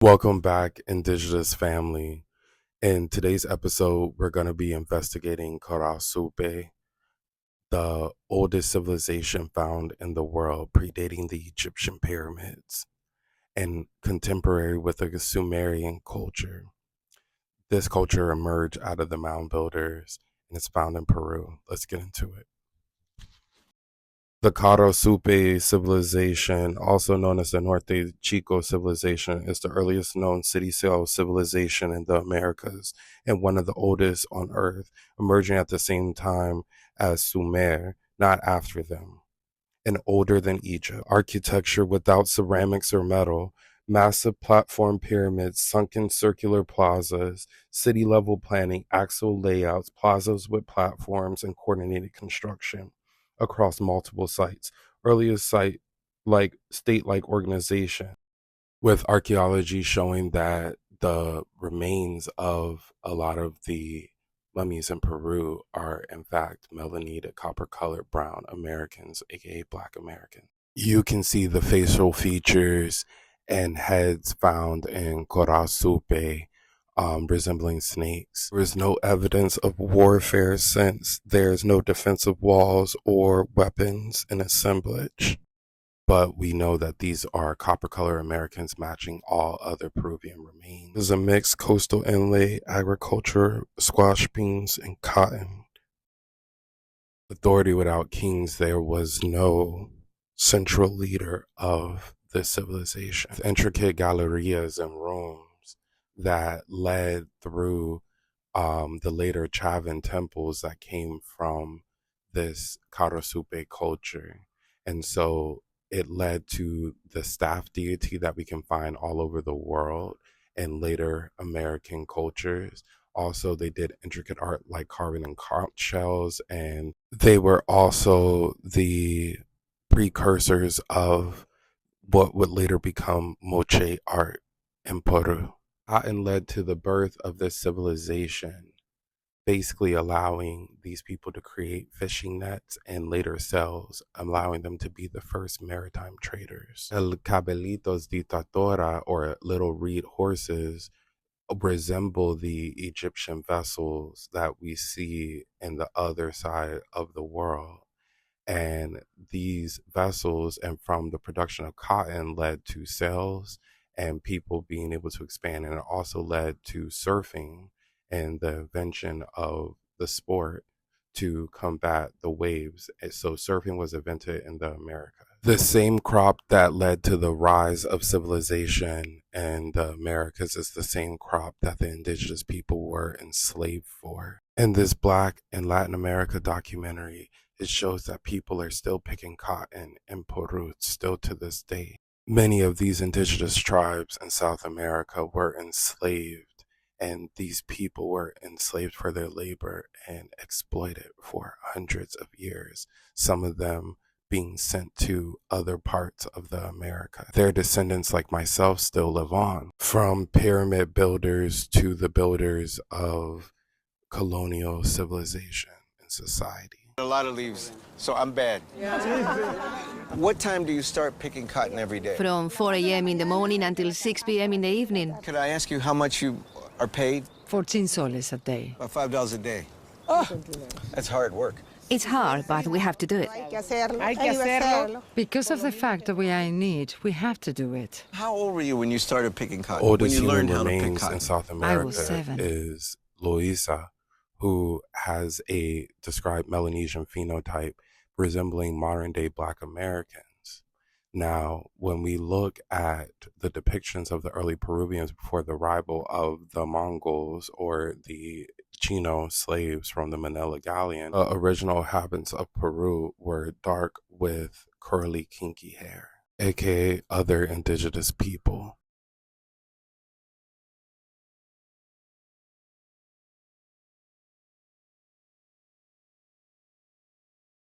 Welcome back, Indigenous family. In today's episode, we're going to be investigating Caral Supe, the oldest civilization found in the world, predating the Egyptian pyramids and contemporary with the Sumerian culture. This culture emerged out of the mound builders and is found in Peru. Let's get into it. The Caral Supe civilization, also known as the Norte Chico civilization, is the earliest known city-scale civilization in the Americas and one of the oldest on Earth, emerging at the same time as Sumer, not after them, and older than Egypt. Architecture without ceramics or metal, massive platform pyramids, sunken circular plazas, city-level planning, axial layouts, plazas with platforms, and coordinated construction across multiple sites. Earliest state-like organization, with archaeology showing that the remains of a lot of the mummies in Peru are in fact melanated, copper-colored brown Americans, aka Black Americans. You can see the facial features and heads found in Caral Supe resembling snakes. There is no evidence of warfare since there's no defensive walls or weapons in assemblage. But we know that these are copper color Americans matching all other Peruvian remains. There's a mixed coastal inlay, agriculture, squash beans, and cotton. Authority without kings, there was no central leader of this civilization. With intricate gallerias and rooms that led through the later Chavin temples that came from this Caral Supe culture. And so it led to the staff deity that we can find all over the world and later American cultures. Also, they did intricate art like carving in conch shells, and they were also the precursors of what would later become moche art in Peru. Cotton led to the birth of this civilization, basically allowing these people to create fishing nets and later cells, allowing them to be the first maritime traders. El cabelitos de tatora, or little reed horses, resemble the Egyptian vessels that we see in the other side of the world. And these vessels and from the production of cotton led to sails and people being able to expand, and it also led to surfing and the invention of the sport to combat the waves. And so surfing was invented in the Americas. The same crop that led to the rise of civilization in the Americas is the same crop that the indigenous people were enslaved for. In this Black and Latin America documentary, it shows that people are still picking cotton in Peru still to this day. Many of these indigenous tribes in South America were enslaved, and these people were enslaved for their labor and exploited for hundreds of years, some of them being sent to other parts of the America. Their descendants, like myself, still live on, from pyramid builders to the builders of colonial civilization and society. A lot of leaves, so I'm bad. What time do you start picking cotton every day? From 4 a.m. in the morning until 6 p.m. in the evening. Could I ask you how much you are paid? 14 soles a day. About $5 a day. Oh, that's hard work. It's hard, but we have to do it. Because of the fact that we are in need, we have to do it. How old were you when you started picking cotton? Oldest when you human learned how to pick remains cotton? in South I America was 7. is Luisa, who has a described Melanesian phenotype resembling modern-day Black Americans. Now, when we look at the depictions of the early Peruvians before the arrival of the Mongols or the Chino slaves from the Manila Galleon, the original inhabitants of Peru were dark with curly, kinky hair, aka other indigenous people.